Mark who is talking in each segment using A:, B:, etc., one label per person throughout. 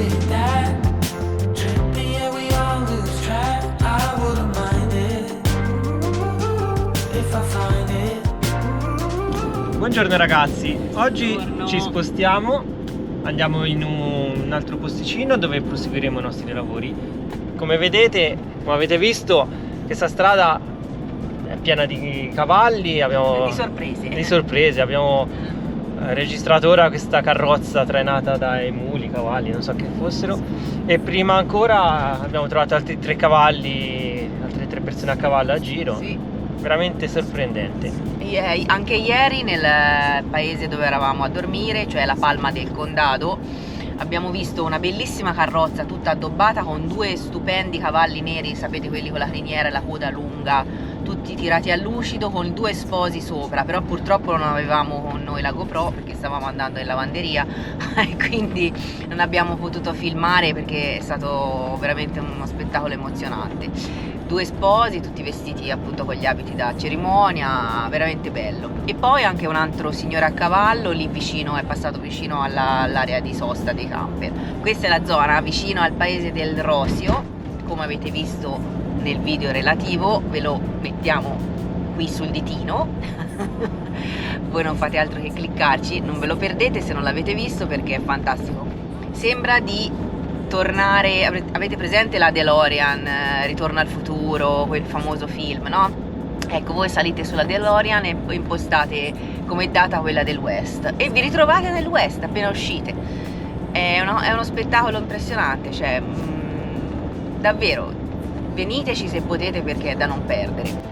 A: with that. Tripping, yeah, we all lose track. I wouldn't mind it if I find it.
B: Buongiorno ragazzi, oggi ci spostiamo, andiamo in un altro posticino dove proseguiremo i nostri lavori. Come vedete, come avete visto, questa strada è piena di cavalli, abbiamo
C: di sorprese,
B: abbiamo registrato ora questa carrozza trainata dai muli, cavalli, non so che fossero, e prima ancora abbiamo trovato altri 3 cavalli, altre 3 persone a cavallo a giro.
C: Sì.
B: Veramente sorprendente.
C: Anche ieri nel paese dove eravamo a dormire, cioè la Palma del Condado, abbiamo visto una bellissima carrozza tutta addobbata con 2 stupendi cavalli neri, sapete, quelli con la criniera e la coda lunga, tutti tirati a lucido con 2 sposi sopra, però purtroppo non avevamo con noi la GoPro perché stavamo andando in lavanderia e quindi non abbiamo potuto filmare perché è stato veramente uno spettacolo emozionante. 2 sposi, tutti vestiti appunto con gli abiti da cerimonia, veramente bello. E poi anche un altro signore a cavallo lì vicino, è passato vicino all'area di sosta dei camper. Questa è la zona vicino al paese del Rosio, come avete visto nel video relativo, ve lo mettiamo qui sul ditino. Voi non fate altro che cliccarci, non ve lo perdete se non l'avete visto perché è fantastico. Sembra di tornare, avete presente la DeLorean, Ritorno al futuro, quel famoso film, no? Ecco, voi salite sulla DeLorean e impostate come data quella del West e vi ritrovate nel West appena uscite. È uno spettacolo impressionante, cioè davvero, veniteci se potete perché è da non perdere.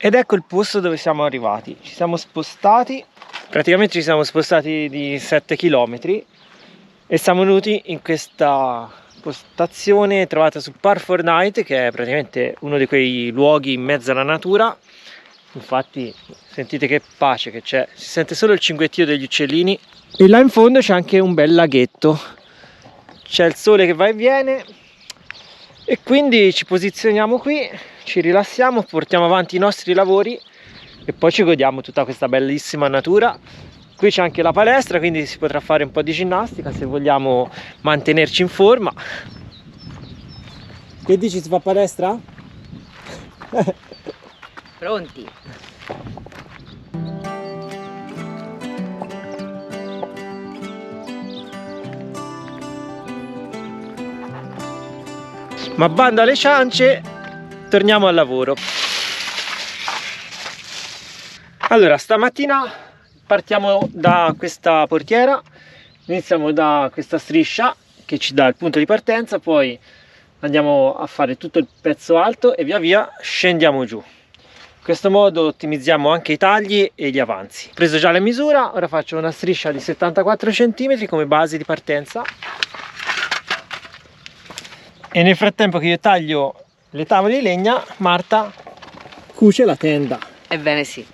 B: Ed ecco il posto dove siamo arrivati. Ci siamo spostati, praticamente ci siamo spostati di 7 km e siamo venuti in questa postazione trovata su Par4Night, che è praticamente uno di quei luoghi in mezzo alla natura. Infatti sentite che pace che c'è, si sente solo il cinguettio degli uccellini e là in fondo c'è anche un bel laghetto, c'è il sole che va e viene e quindi ci posizioniamo qui, ci rilassiamo, portiamo avanti i nostri lavori e poi ci godiamo tutta questa bellissima natura. Qui c'è anche la palestra, quindi si potrà fare un po' di ginnastica se vogliamo mantenerci in forma. Che dici, si fa palestra?
C: Pronti?
B: Ma bando alle ciance, torniamo al lavoro. Allora, stamattina partiamo da questa portiera, iniziamo da questa striscia che ci dà il punto di partenza, poi andiamo a fare tutto il pezzo alto e via via scendiamo giù. In questo modo ottimizziamo anche i tagli e gli avanzi. Ho preso già la misura, ora faccio una striscia di 74 cm come base di partenza. E nel frattempo che io taglio le tavole di legna, Marta cuce la tenda.
C: Ebbene sì,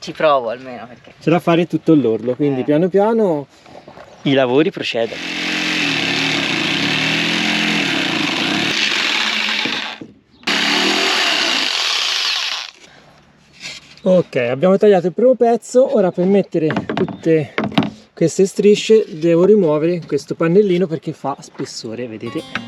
C: ci provo almeno perché
B: C'è da fare tutto l'orlo, quindi piano piano i lavori procedono. Ok, abbiamo tagliato il primo pezzo, ora per mettere tutte queste strisce devo rimuovere questo pannellino perché fa spessore, vedete?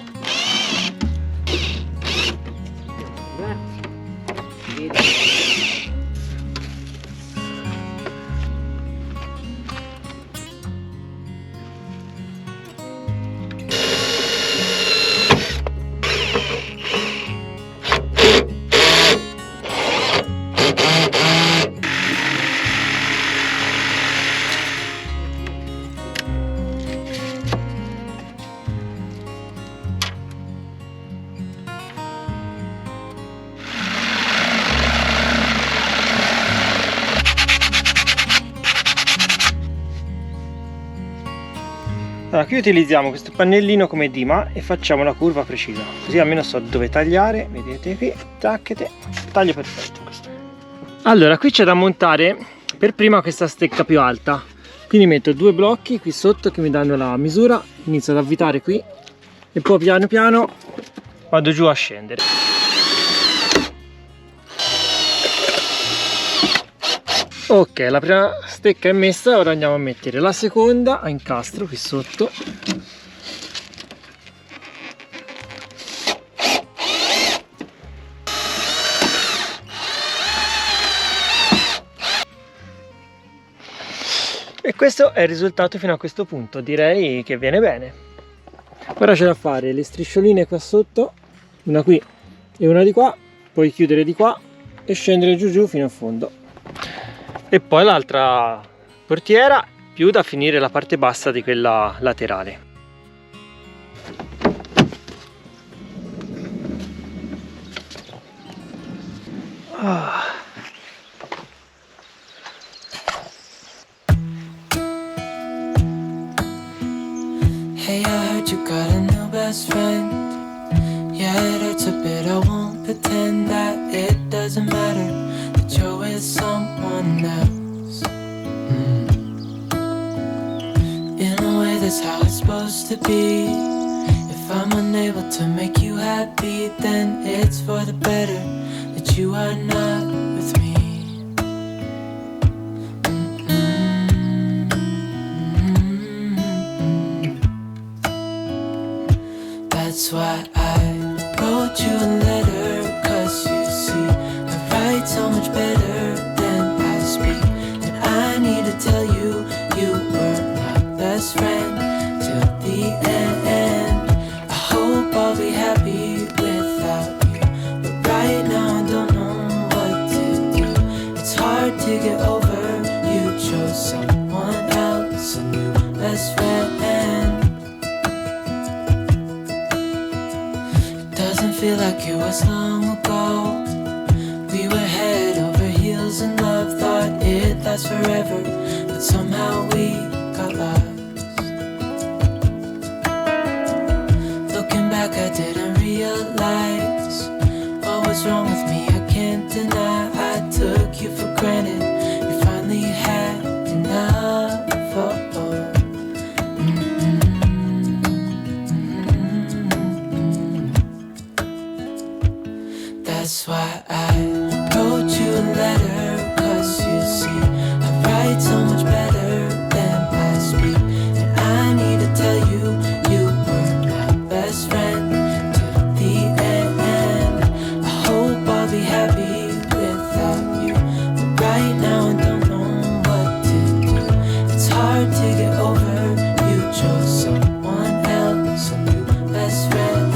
B: Allora, qui utilizziamo questo pannellino come dima e facciamo la curva precisa, così almeno so dove tagliare. Vedete qui, tacchete, taglio perfetto questo. Allora, qui c'è da montare per prima questa stecca più alta, quindi metto 2 blocchi qui sotto che mi danno la misura, inizio ad avvitare qui e poi piano piano vado giù a scendere. Ok, la prima stecca è messa, ora andiamo a mettere la seconda a incastro qui sotto. E questo è il risultato fino a questo punto, direi che viene bene. Ora c'è da fare le striscioline qua sotto, una qui e una di qua, poi chiudere di qua e scendere giù giù fino a fondo. E poi l'altra portiera più da finire la parte bassa di quella laterale.
A: Hey, I heard you got a new best friend. Yeah, it hurts a bit, I won't pretend that it doesn't matter that you're with someone else. In a way, that's how it's supposed to be. If I'm unable to make you happy, then it's for the better that you are not with me. That's why I wrote you a letter, 'cause you see, I write so much better than I speak. And I need to tell you, you were my best friend till the end. I hope I'll be happy without you, but right now I don't know what to do. It's hard to get over, you chose someone else, a new best friend. Doesn't feel like it was long ago. We were head over heels in love, thought it'd last forever, but somehow we got lost. Looking back, I didn't realize what was wrong with me. I can't deny I took you for granted. You finally had enough. That's why I wrote you a letter, 'cause you see, I write so much better than I speak. And I need to tell you, you were my best friend till the end. I hope I'll be happy without you, but right now I don't know what to do. It's hard to get over, you chose someone else, a new best friend.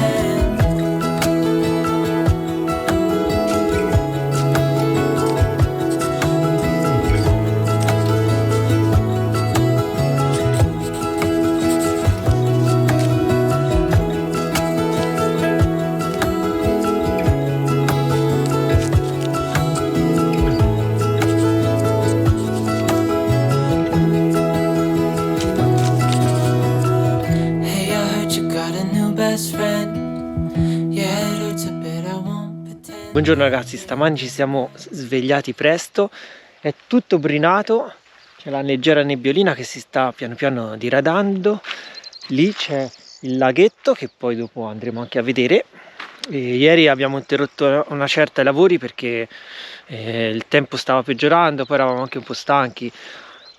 B: Buongiorno ragazzi, stamani ci siamo svegliati presto, è tutto brinato, c'è la leggera nebbiolina che si sta piano piano diradando, lì c'è il laghetto che poi dopo andremo anche a vedere. E ieri abbiamo interrotto una certa ai lavori perché il tempo stava peggiorando, poi eravamo anche un po' stanchi.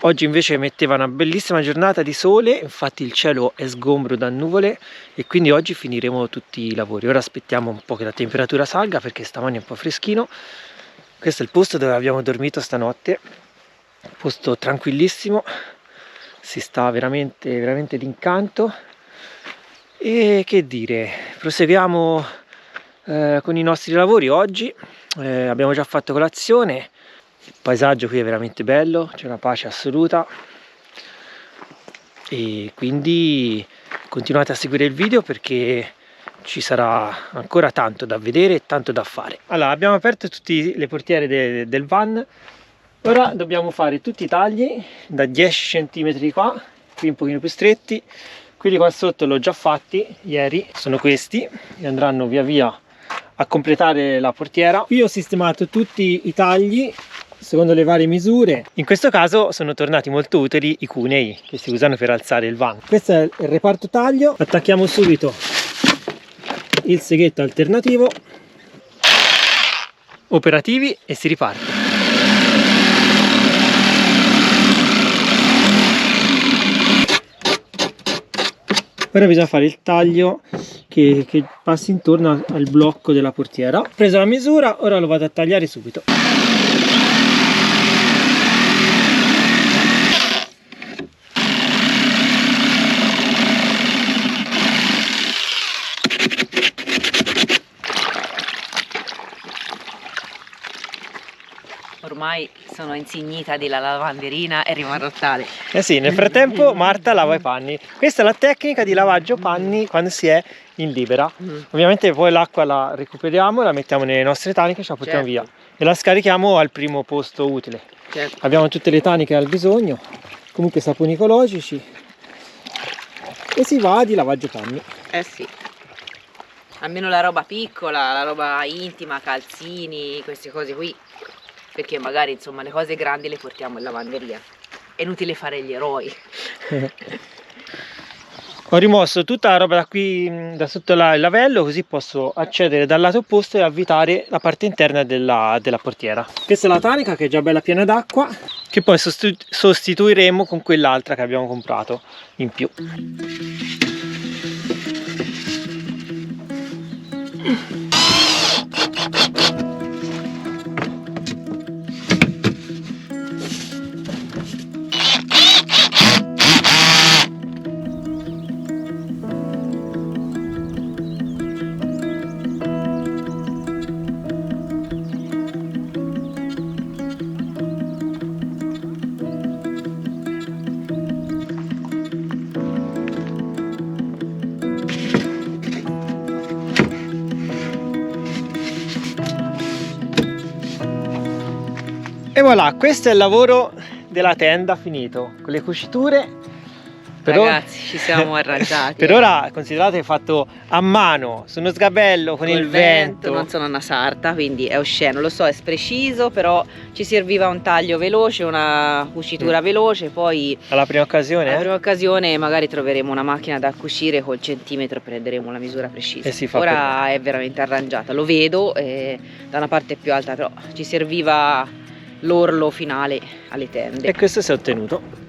B: Oggi invece metteva una bellissima giornata di sole, infatti il cielo è sgombro da nuvole e quindi oggi finiremo tutti i lavori. Ora aspettiamo un po' che la temperatura salga perché stamani è un po' freschino. Questo è il posto dove abbiamo dormito stanotte, posto tranquillissimo, si sta veramente veramente d'incanto. E che dire, proseguiamo con i nostri lavori oggi. Abbiamo già fatto colazione. Il paesaggio qui è veramente bello, c'è una pace assoluta e quindi continuate a seguire il video perché ci sarà ancora tanto da vedere e tanto da fare. Allora, abbiamo aperto tutte le portiere del van, ora dobbiamo fare tutti i tagli da 10 cm qua, qui un pochino più stretti, quelli qua sotto l'ho già fatti ieri, sono questi, e andranno via via a completare la portiera. Qui ho sistemato tutti i tagli secondo le varie misure. In questo caso sono tornati molto utili i cunei che si usano per alzare il vano. Questo è il reparto taglio. Attacchiamo subito il seghetto alternativo, operativi, e si riparte. Ora bisogna fare il taglio che passi intorno al blocco della portiera. Ho preso la misura, ora lo vado a tagliare subito.
C: Ormai sono insignita della lavanderina e rimarrò tale.
B: Eh sì, nel frattempo Marta lava i panni. Questa è la tecnica di lavaggio panni quando si è in libera. Ovviamente poi l'acqua la recuperiamo, la mettiamo nelle nostre taniche e ce la portiamo via. E la scarichiamo al primo posto utile. Abbiamo tutte le taniche al bisogno, comunque saponi ecologici, e si va di lavaggio panni.
C: Eh sì. Almeno la roba piccola, la roba intima, calzini, queste cose qui. Perché magari insomma le cose grandi le portiamo in lavanderia. È inutile fare gli eroi.
B: Ho rimosso tutta la roba da qui, da sotto il lavello, così posso accedere dal lato opposto e avvitare la parte interna della portiera. Questa è la tanica che è già bella piena d'acqua, che poi sostituiremo con quell'altra che abbiamo comprato in più. E voilà, questo è il lavoro della tenda finito, con le cuciture.
C: Ragazzi, ci siamo arrangiati.
B: Per ora considerate fatto a mano, su uno sgabello, con il vento.
C: Non sono una sarta, quindi è osceno, lo so, è spreciso, però ci serviva un taglio veloce, una cucitura veloce, poi
B: alla prima occasione?
C: Alla prima occasione magari troveremo una macchina da cucire col centimetro, prenderemo la misura precisa.
B: E si fa
C: ora è veramente arrangiata, lo vedo, da una parte più alta, però ci serviva l'orlo finale alle tende.
B: E questo si è ottenuto.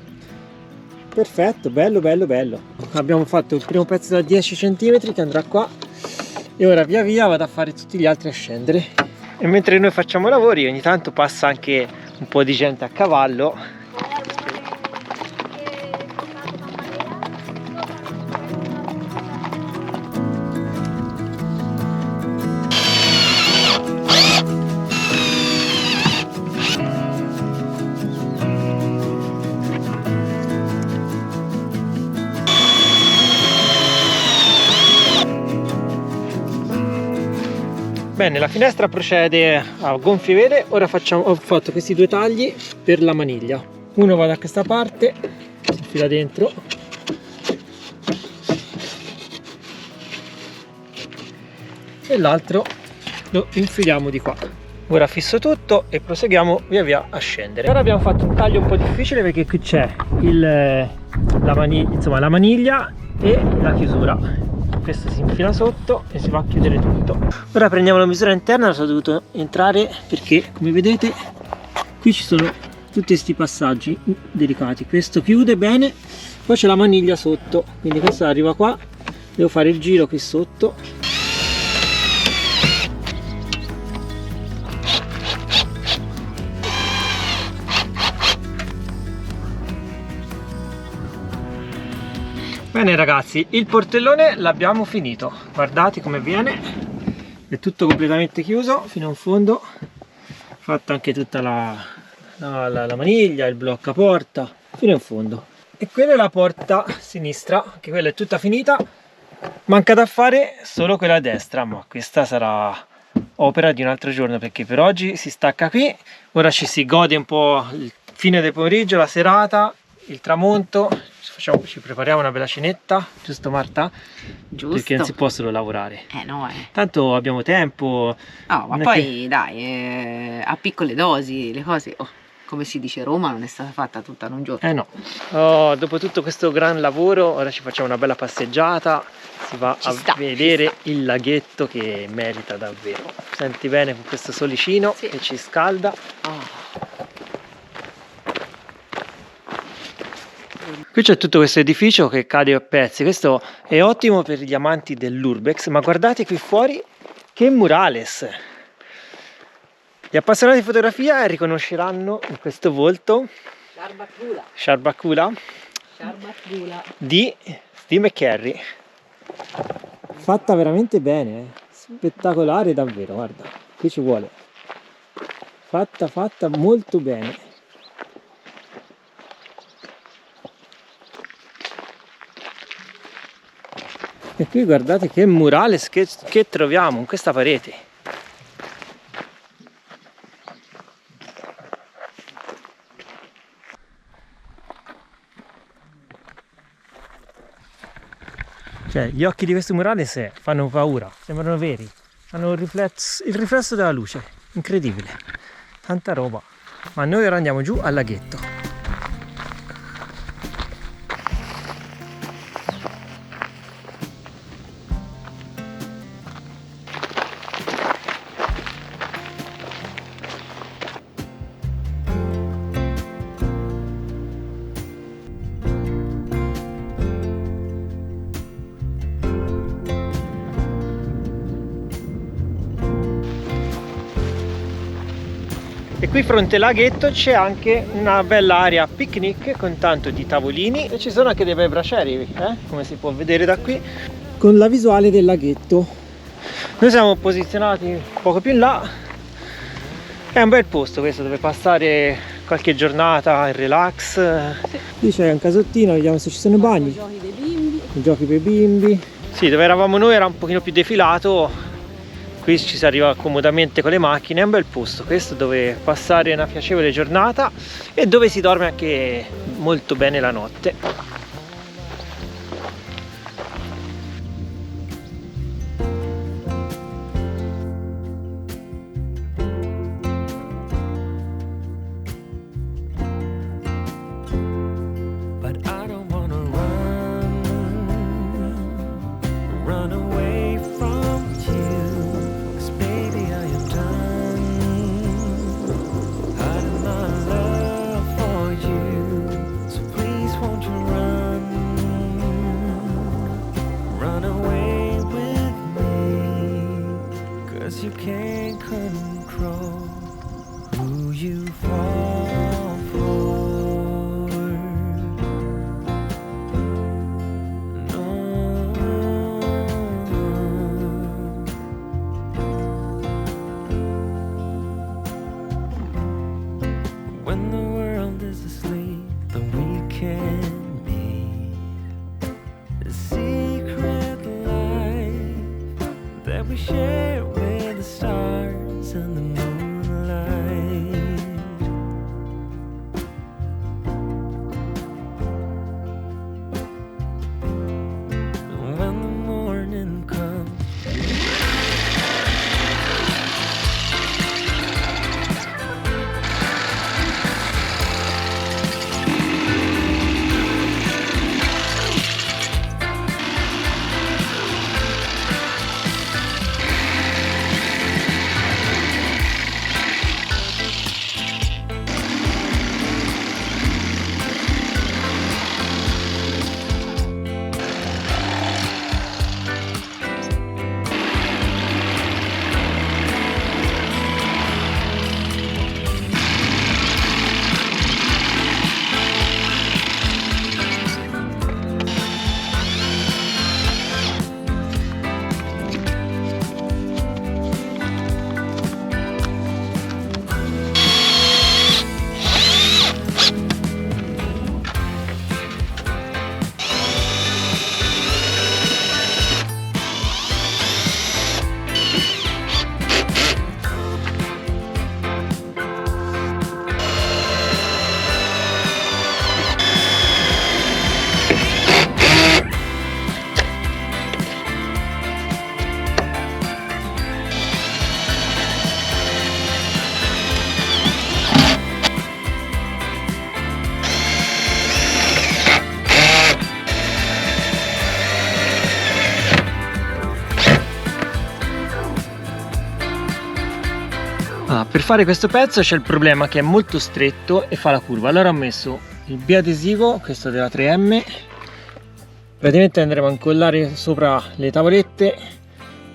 B: Perfetto, bello bello bello. Abbiamo fatto il primo pezzo da 10 cm che andrà qua, e ora via via vado a fare tutti gli altri a scendere. E mentre noi facciamo lavori ogni tanto passa anche un po' di gente a cavallo. Bene, la finestra procede a gonfie vele. Ora ho fatto questi due tagli per la maniglia. Uno va da questa parte, si infila dentro, e l'altro lo infiliamo di qua. Ora fisso tutto e proseguiamo via via a scendere. Ora abbiamo fatto un taglio un po' difficile perché qui c'è la maniglia e la chiusura. Questo si infila sotto e si va a chiudere tutto. Ora prendiamo la misura interna, sono dovuto entrare perché, come vedete, qui ci sono tutti questi passaggi delicati. Questo chiude bene, poi c'è la maniglia sotto, quindi questo arriva qua, devo fare il giro qui sotto. Bene ragazzi, il portellone l'abbiamo finito, guardate come viene, è tutto completamente chiuso fino in fondo, fatta anche tutta la maniglia, il blocco a porta, fino in fondo. E quella è la porta sinistra, che quella è tutta finita, manca da fare solo quella a destra, ma questa sarà opera di un altro giorno perché per oggi si stacca qui, ora ci si gode un po' il fine del pomeriggio, la serata, il tramonto, ci prepariamo una bella cenetta, giusto Marta?
C: Giusto.
B: Perché non si può solo lavorare.
C: No,
B: Tanto abbiamo tempo.
C: No, ma
B: non è
C: poi dai, a piccole dosi le cose, come si dice, Roma non è stata fatta tutta in un giorno.
B: No. Dopo tutto questo gran lavoro, ora ci facciamo una bella passeggiata, si va vedere il laghetto che merita davvero. Senti bene con questo solicino che ci scalda. Qui c'è tutto questo edificio che cade a pezzi, questo è ottimo per gli amanti dell'urbex, ma guardate qui fuori che murales! Gli appassionati di fotografia riconosceranno in questo volto Sharbakula di Steve McCurry. Fatta veramente bene, spettacolare davvero, guarda, qui ci vuole. Fatta molto bene. E qui guardate che murales che troviamo in questa parete. Cioè, gli occhi di questo murales fanno paura, sembrano veri, hanno il riflesso della luce, incredibile, tanta roba. Ma noi ora andiamo giù al laghetto. E qui fronte al laghetto c'è anche una bella area picnic con tanto di tavolini e ci sono anche dei bei bracieri, come si può vedere da qui, con la visuale del laghetto. Noi siamo posizionati poco più in là, è un bel posto questo dove passare qualche giornata in relax. Qui c'è un casottino, vediamo se ci sono bagni, i giochi per bimbi. Sì, dove eravamo noi era un pochino più defilato. Qui ci si arriva comodamente con le macchine, è un bel posto questo dove passare una piacevole giornata e dove si dorme anche molto bene la notte. You can't control who you fall for. No. When the world is asleep, then we can be the secret life that we share with the stars and the moonlight. And when the morning comes, per fare questo pezzo c'è il problema che è molto stretto e fa la curva, allora ho messo il biadesivo, questo della 3M, praticamente andremo a incollare sopra le tavolette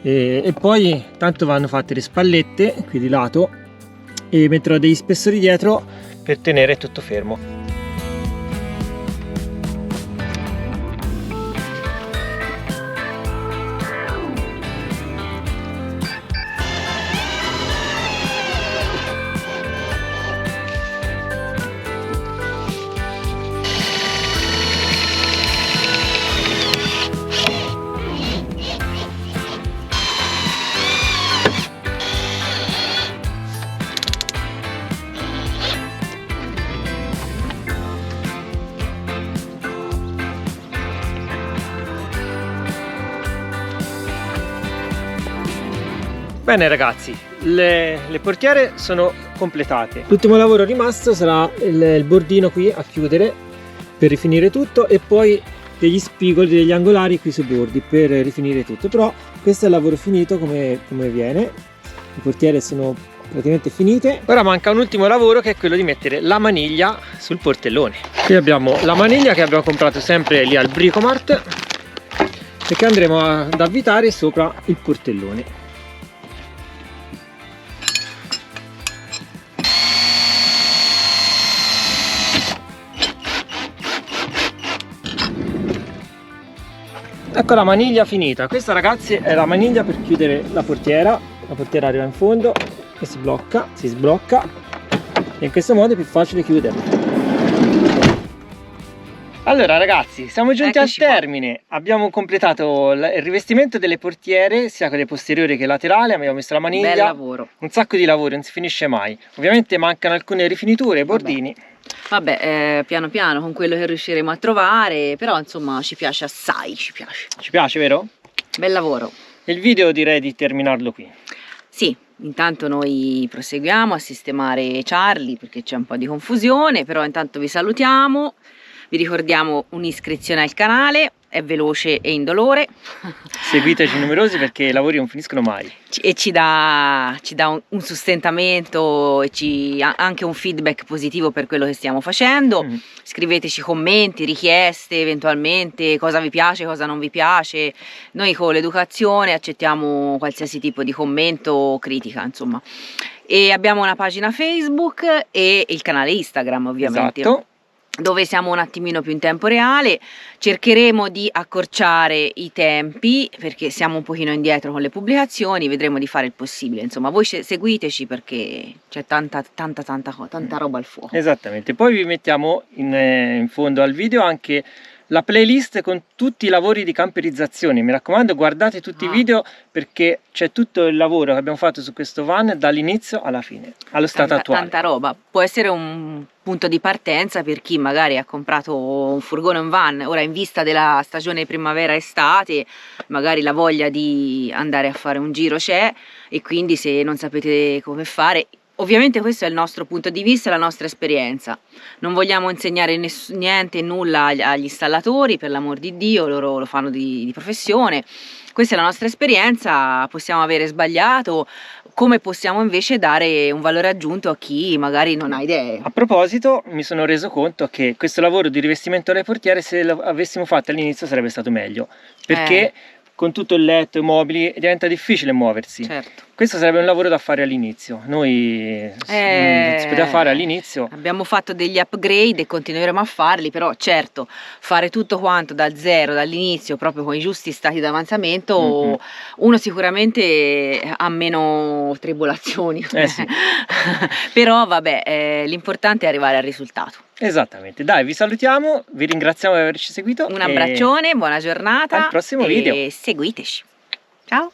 B: e poi tanto vanno fatte le spallette qui di lato e metterò degli spessori dietro per tenere tutto fermo. Bene ragazzi, le portiere sono completate. L'ultimo lavoro rimasto sarà il bordino qui a chiudere per rifinire tutto e poi degli spigoli, degli angolari qui sui bordi per rifinire tutto. Però questo è il lavoro finito come viene. Le portiere sono praticamente finite. Ora manca un ultimo lavoro che è quello di mettere la maniglia sul portellone. Qui abbiamo la maniglia che abbiamo comprato sempre lì al Bricomart e che andremo ad avvitare sopra il portellone. Ecco la maniglia finita. Questa ragazzi è la maniglia per chiudere la portiera arriva in fondo e si sblocca e in questo modo è più facile chiuderla. Allora ragazzi, siamo giunti al termine, abbiamo completato il rivestimento delle portiere sia quelle posteriori che laterali, abbiamo messo la maniglia.
C: Bel lavoro.
B: Un sacco di lavoro, non si finisce mai. Ovviamente mancano alcune rifiniture, bordini.
C: Vabbè, piano piano con quello che riusciremo a trovare, però insomma ci piace assai, ci piace.
B: Ci piace, vero?
C: Bel lavoro.
B: Il video direi di terminarlo qui.
C: Sì, intanto noi proseguiamo a sistemare Charlie perché c'è un po' di confusione, però intanto vi salutiamo, vi ricordiamo un'iscrizione al canale, è veloce e indolore.
B: Seguiteci numerosi perché i lavori non finiscono mai.
C: E ci dà un sostentamento e anche un feedback positivo per quello che stiamo facendo. Scriveteci commenti, richieste eventualmente, cosa vi piace, cosa non vi piace. Noi con l'educazione accettiamo qualsiasi tipo di commento o critica, insomma. E abbiamo una pagina Facebook e il canale Instagram, ovviamente.
B: Esatto.
C: Dove siamo un attimino più in tempo reale, cercheremo di accorciare i tempi perché siamo un pochino indietro con le pubblicazioni, vedremo di fare il possibile, insomma voi seguiteci perché c'è tanta roba al fuoco.
B: Esattamente, poi vi mettiamo in fondo al video anche la playlist con tutti i lavori di camperizzazione, mi raccomando guardate tutti i video perché c'è tutto il lavoro che abbiamo fatto su questo van dall'inizio alla fine, allo stato attuale.
C: Tanta roba, può essere un punto di partenza per chi magari ha comprato un furgone o un van, ora in vista della stagione primavera-estate, magari la voglia di andare a fare un giro c'è e quindi se non sapete come fare. Ovviamente questo è il nostro punto di vista, la nostra esperienza. Non vogliamo insegnare niente, nulla agli installatori, per l'amor di Dio, loro lo fanno di professione. Questa è la nostra esperienza, possiamo avere sbagliato, come possiamo invece dare un valore aggiunto a chi magari non ha idee.
B: A proposito, mi sono reso conto che questo lavoro di rivestimento delle portiere, se lo avessimo fatto all'inizio sarebbe stato meglio, perché con tutto il letto e i mobili diventa difficile muoversi.
C: Certo.
B: Questo sarebbe un lavoro da fare all'inizio. Noi si poteva fare all'inizio.
C: Abbiamo fatto degli upgrade e continueremo a farli, però certo, fare tutto quanto da zero, dall'inizio, proprio con i giusti stati d'avanzamento, uno sicuramente ha meno tribolazioni.
B: Sì.
C: Però vabbè, l'importante è arrivare al risultato.
B: Esattamente, dai, vi salutiamo, vi ringraziamo di averci seguito.
C: Un abbraccione, buona giornata.
B: Al prossimo video.
C: E seguiteci. Ciao.